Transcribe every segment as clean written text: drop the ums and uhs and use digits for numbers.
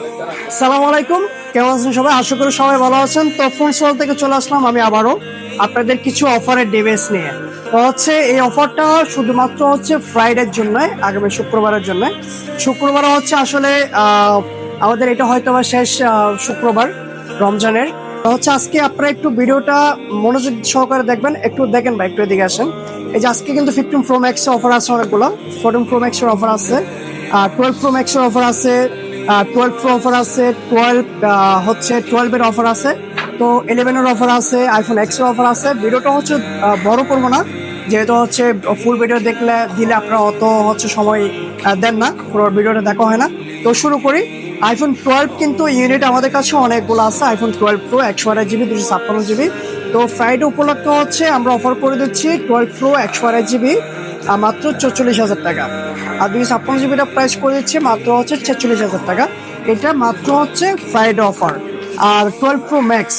আসসালামু আলাইকুম, কেমন আছেন সবাই? আশা করি সবাই ভালো আছেন। তো ফোনস ওয়ার্ল্ড থেকে চলে আসলাম আমি আবারও আপনাদের কিছু অফারের ডিভাইস নিয়ে। তো এই অফারটা শুধুমাত্র ফ্রাইডের জন্য, আগামী শুক্রবারের জন্য। শুক্রবার আসলে আমাদের এটা হয়তো বা শেষ শুক্রবার রমজানের। তো আজকে আপনারা একটু ভিডিওটা মনোযোগ সহকারে দেখবেন, একটু দেখেন ভাই, একটু এদিকে আসেন। এই যে আজকে কিন্তু 15 প্রো ম্যাক্স অফার আছে, অনেকগুলো 14 প্রো ম্যাক্সের অফার আছে, 12 প্রো ম্যাক্সের অফার আছে, 12 প্রো অফার আছে, 12 এর অফার আছে, তো 11 এর অফার আছে, আইফোন এক্স এর অফার আছে। ভিডিওটা বড় করবো না, যেহেতু ফুল ভিডিও দিলে আপনারা অত সময় দেন না, পুরো ভিডিওটা দেখা হয় না। তো শুরু করি। আইফোন 12 কিন্তু ইউনিট আমাদের কাছে অনেকগুলো আছে। IPhone 12 pro 128GB 256GB। তো ফ্রাইডে উপলক্ষে আমরা অফার করে দিচ্ছি 12 প্রো 128GB মাত্র 44,000 টাকা, আর 256GBটা প্রাইস করে দিচ্ছে মাত্র 46,000 টাকা। এটা মাত্র ফ্রাইডে অফার। আর 12 প্রো ম্যাক্স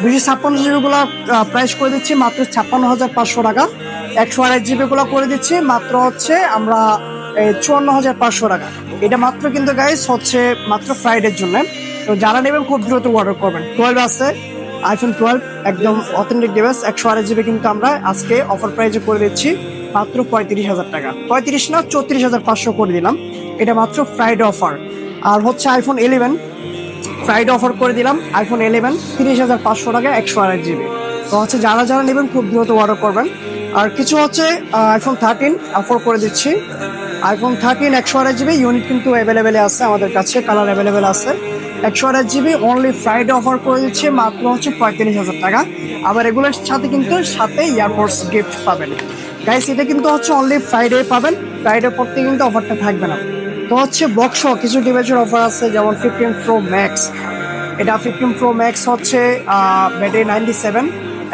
256GB গুলা প্রাইস করে দিচ্ছি মাত্র 56,500 টাকা। 128GB গুলো করে দিচ্ছি মাত্র আমরা 54,500 টাকা। এটা মাত্র কিন্তু গাইস মাত্র ফ্রাইডের জন্য। তো যারা নেবেন খুব দ্রুত অর্ডার করবেন। 12 আছে, আইফোন 12 একদম অথেন্টিক ডিভাইস 128GB, কিন্তু আমরা আজকে অফার প্রাইসে করে দিচ্ছি মাত্র 35,000 টাকা। 35 না, 34,500 করে দিলাম। এটা মাত্র ফ্রাইডে অফার। আর আইফোন 11 ফ্রাইডে অফার করে দিলাম। আইফোন 11 30,500 টাকা 128GB। তো যারা যারা নেবেন খুব দ্রুত অর্ডার করবেন। আর কিছু আইফোন 13 অফার করে দিচ্ছি। আইফোন 13 128GB ইউনিট কিন্তু অ্যাভেলেবেল আছে আমাদের কাছে, কালার অ্যাভেলেবেল আছে। 128GB অনলি ফ্রাইডে অফার করে দিচ্ছে মাত্র 35,000 টাকা। আবার এগুলোর সাথে ইয়ারপডস গিফট পাবেন। গাইস এটা কিন্তু অনলি ফ্রাইডে পাবেন, ফ্রাইডে পর থেকে কিন্তু অফারটা থাকবে না। তো বক্স কিছু ডিভাইসের অফার আছে, যেমন 15 প্রো ম্যাক্স। এটা 15 প্রো ম্যাক্স ব্যাটারি 97,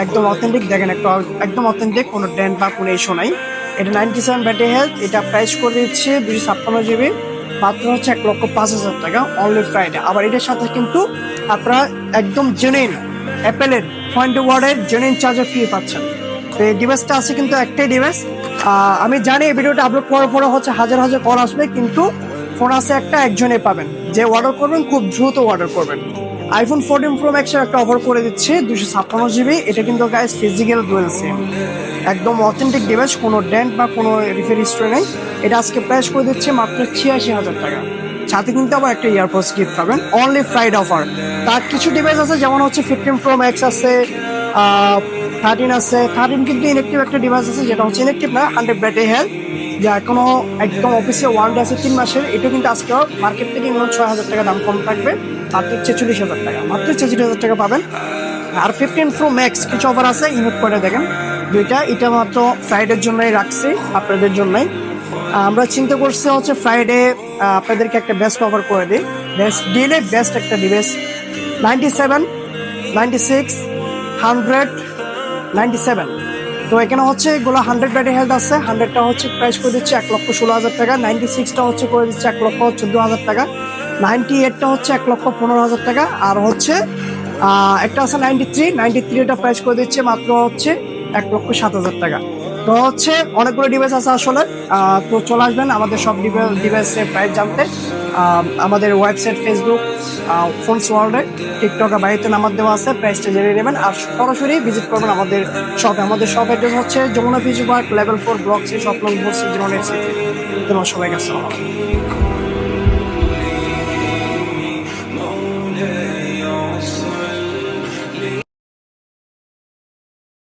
একদম অথেন্টিক। দেখেন একদম অথেন্টিক, কোনো ডেন্ট বা কোনো ইস্যু নাই। এটা 97 ব্যাটারি হেলথ। এটা প্রাইস করে দিচ্ছে 256GB মাত্র 1,05,000 টাকা অনলি ফ্রাইডে। আবার এটার সাথে কিন্তু আপনারা একদম জেনুইন অ্যাপেলের পয়েন্ট ওয়ার্ডের জেনুইন চার্জার ফ্রি পাচ্ছেন। তো এই ডিভাইসটা আছে কিন্তু একটাই ডিভাইস। আমি জানি এই ভিডিওটা আপলোড করার পরে হাজার হাজার কল আসবে, কিন্তু ফোন আছে একটা, একজনে পাবেন। যে অর্ডার করবেন খুব দ্রুত অর্ডার করবেন। আইফোন 14 প্রো ম্যাক্সের একটা অফার করে দিচ্ছি 256GB। এটা কিন্তু গাইস ফিজিক্যাল ডুয়েল সিম, একদম অথেন্টিক ডিভাইস, কোনো ডেন্ট বা কোনো রিপেয়ার হিস্ট্রি নেই। এটা আজকে প্রাইস করে দিচ্ছে মাত্র 86,000 টাকা। সাথে কিন্তু আবার একটা ইয়ারপডস গিফট পাবেন অনলি ফ্রাইডে অফার। তার কিছু ডিভাইস আছে, যেমন 15 প্রো ম্যাক্স আছে, 13 আছে। 13 কিন্তু ইলেকট্রিক একটা ডিভাইস আছে, যেটা ইলেকট্রিক না, 100 ব্যাটারি হেলথ, যা কোনো একদম অফিসিয়াল ওয়ারেন্টি আছে 3 মাসের। এটা কিন্তু আজকে মার্কেট থেকে 6,000 টাকা দাম কম থাকবে, মাত্র 46,000 টাকা, মাত্র 46,000 টাকা পাবেন। আর 15 প্রো ম্যাক্স কিছু অফার আছে, ইউনিট করে দেখেন দুইটা। এটা মাত্র ফ্রাইডের জন্যই রাখছি, আপনাদের জন্যই। আমরা চিন্তা করছি ফ্রাইডে আপনাদেরকে একটা বেস্ট অফার করে দিই, বেস্ট ডিলে বেস্ট একটা ডিভাইস। 97, 96, 100, 97। তো এখানে এগুলো 100 ব্যাটারি হেলথ আছে। 100টা প্রাইস করে দিচ্ছে 1,16,000 টাকা। 96টা করে দিচ্ছে 1,14,000 টাকা। 98টা 1,15,000 টাকা। আর একটা আছে 93 এটা প্রাইস করে দিচ্ছে মাত্র 1,07,000 টাকা। তো অনেকগুলো ডিভাইস আছে আসলে। তো চলে আসবেন আমাদের সব ডিভাইসের প্রাইস জানতে। আমাদের ওয়েবসাইট, ফেসবুক, ফোনস ওয়ার্ল্ডে, টিকটকে বাড়িতে নাম্বার দেওয়া আছে, প্রাইসটা জেনে নেবেন। আর সরাসরি ভিজিট করবেন আমাদের শপে। আমাদের shop address Jamuna future park, level 4, block 6, shop নং 4, 601 সিটি। তোমার সবাইকে আসসালাম।